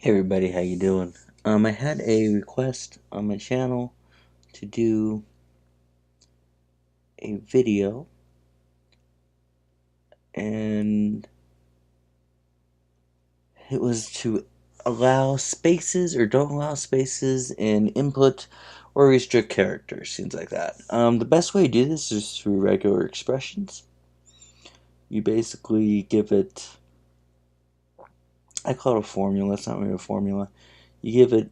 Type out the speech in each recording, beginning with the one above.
Hey everybody, how you doing? I had a request on my channel to do a video, and it was to allow spaces or don't allow spaces in input or restrict characters, things like that. The best way to do this is through regular expressions. You basically give it, I call it a formula, it's not really a formula. You give it,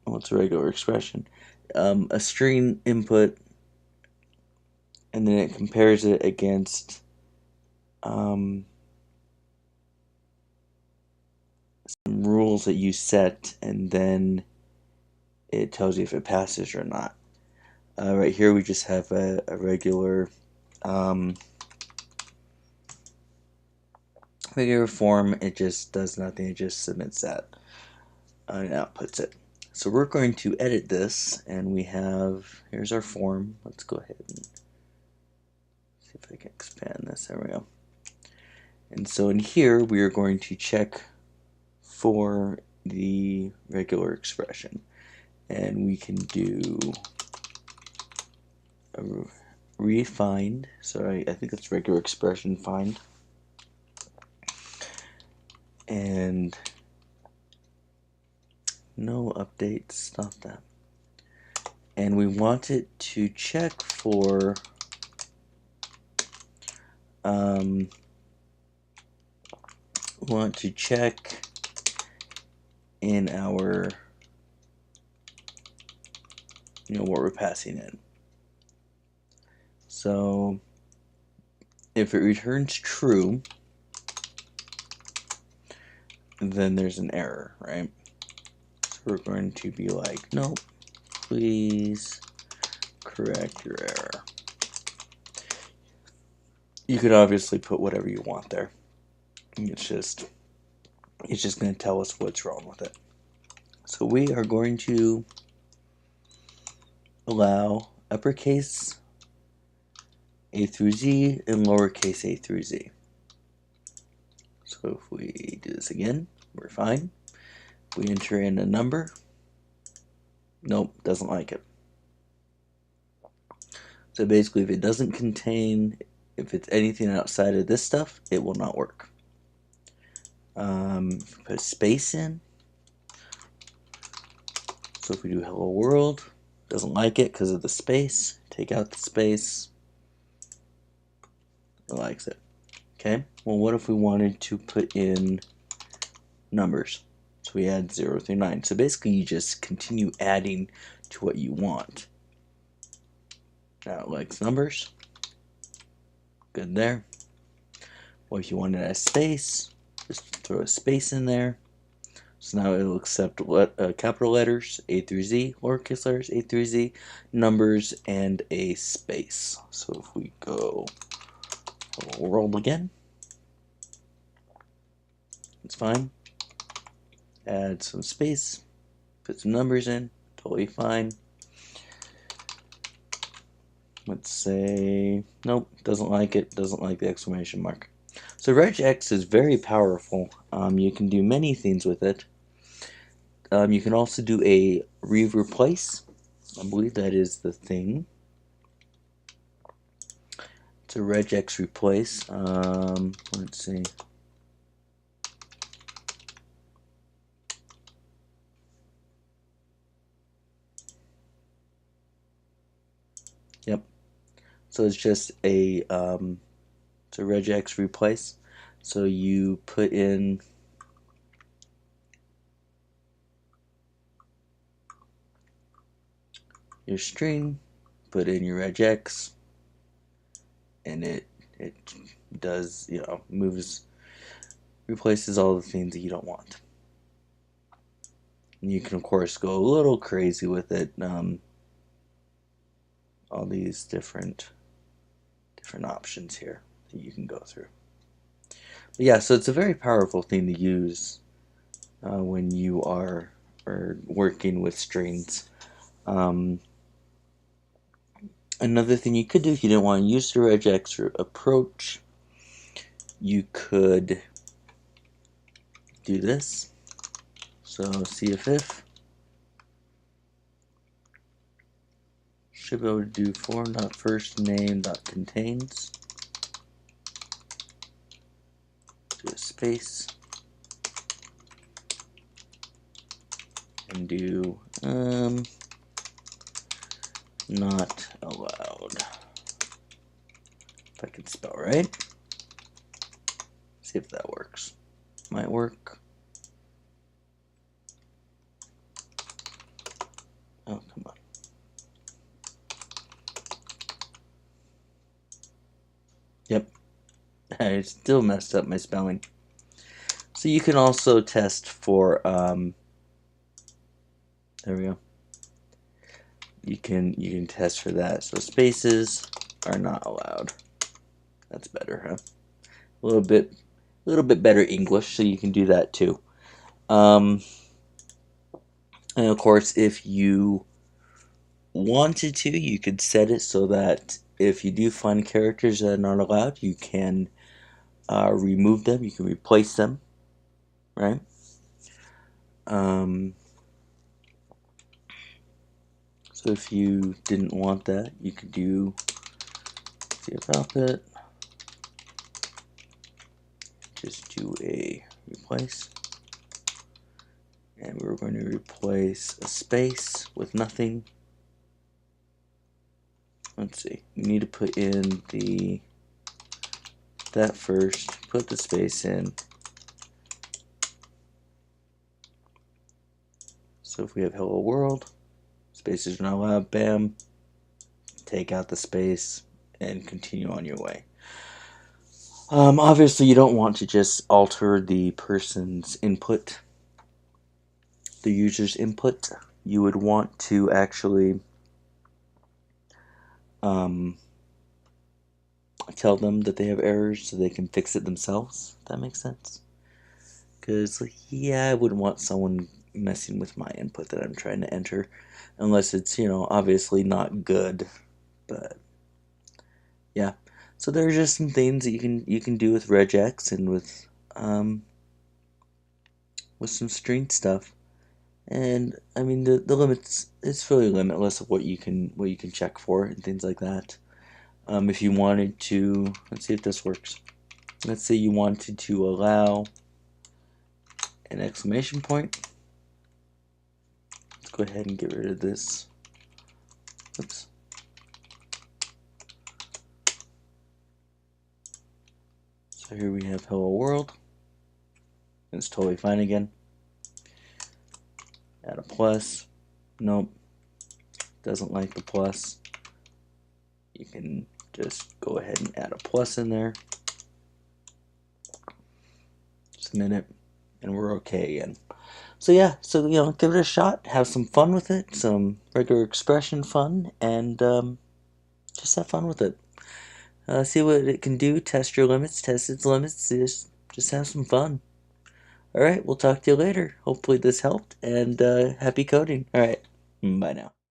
well, it's a regular expression, a string input, and then it compares it against some rules that you set, and then it tells you if it passes or not. Right here we just have a regular regular form. It just does nothing. It just submits that and outputs it. So we're going to edit this, and we have, here's our form. Let's go ahead and see if I can expand this. There we go. And so in here we are going to check for the regular expression, and we can do a refind. So I think it's regular expression find, and no updates, stop that. And we want it to check for want to check in our, what we're passing in. So if it returns true, then there's an error, right? So we're going to be like, nope, please correct your error. You could obviously put whatever you want there. It's just going to tell us what's wrong with it. So we are going to allow uppercase A through Z and lowercase a through Z. So if we do this again, we're fine. If we enter in a number, nope, doesn't like it. So basically, if it doesn't contain, if it's anything outside of this stuff, it will not work. If we put a space in, so if we do hello world, doesn't like it because of the space. Take out the space, it likes it. Okay, well, what if we wanted to put in numbers? So we add 0 through 9. So basically, you just continue adding to what you want. Now it likes numbers. Good there. Well, if you wanted a space, just throw a space in there. So now it'll accept capital letters, A through Z, lowercase letters, A through Z, numbers, and a space. So if we go world again, it's fine. Add some space, put some numbers in, totally fine. Let's say, nope, doesn't like it, doesn't like the exclamation mark. So Regex is very powerful. You can do many things with it. You can also do a replace. I believe that is the thing. It's a regex replace. Let's see. Yep. So it's just a regex replace. So you put in your string, put in your regex, and it does, replaces all the things that you don't want. And you can of course go a little crazy with it. All these different options here that you can go through. But yeah, so it's a very powerful thing to use when you are working with strings. Another thing you could do if you didn't want to use the regex approach, you could do this. So cff should be able to do form.firstName.contains, do a space, and do not allowed. If I can spell right. See if that works. Might work. Oh, come on. Yep. I still messed up my spelling. So you can also test for, there we go. You can test for that. So spaces are not allowed. That's better, huh? A little bit better English, so you can do that too. And of course, if you wanted to, you could set it so that if you do find characters that are not allowed, you can remove them. You can replace them, right? So if you didn't want that, you could do cfoutput, just do a replace, and we're going to replace a space with nothing. Let's see, you need to put in that first, put the space in. So if we have hello world, spaces are not allowed, bam, take out the space and continue on your way. Obviously you don't want to just alter the person's input, the user's input. You would want to actually tell them that they have errors so they can fix it themselves. If that makes sense. Because, yeah, I wouldn't want someone messing with my input that I'm trying to enter, unless it's, obviously not good. But yeah, so there are just some things that you can do with Regex and with some string stuff. And I mean the limits, it's fairly limitless of what you can check for and things like that. If you wanted to, let's see if this works. Let's say you wanted to allow an exclamation point. Let's go ahead and get rid of this. Oops. So here we have hello world. It's totally fine again. Add a plus. Nope. Doesn't like the plus. You can just go ahead and add a plus in there. Submit it. And we're okay again. So yeah, so give it a shot, have some fun with it, some regular expression fun, and just have fun with it. See what it can do, test your limits, test its limits, just have some fun. Alright, we'll talk to you later. Hopefully this helped, and happy coding. Alright, bye now.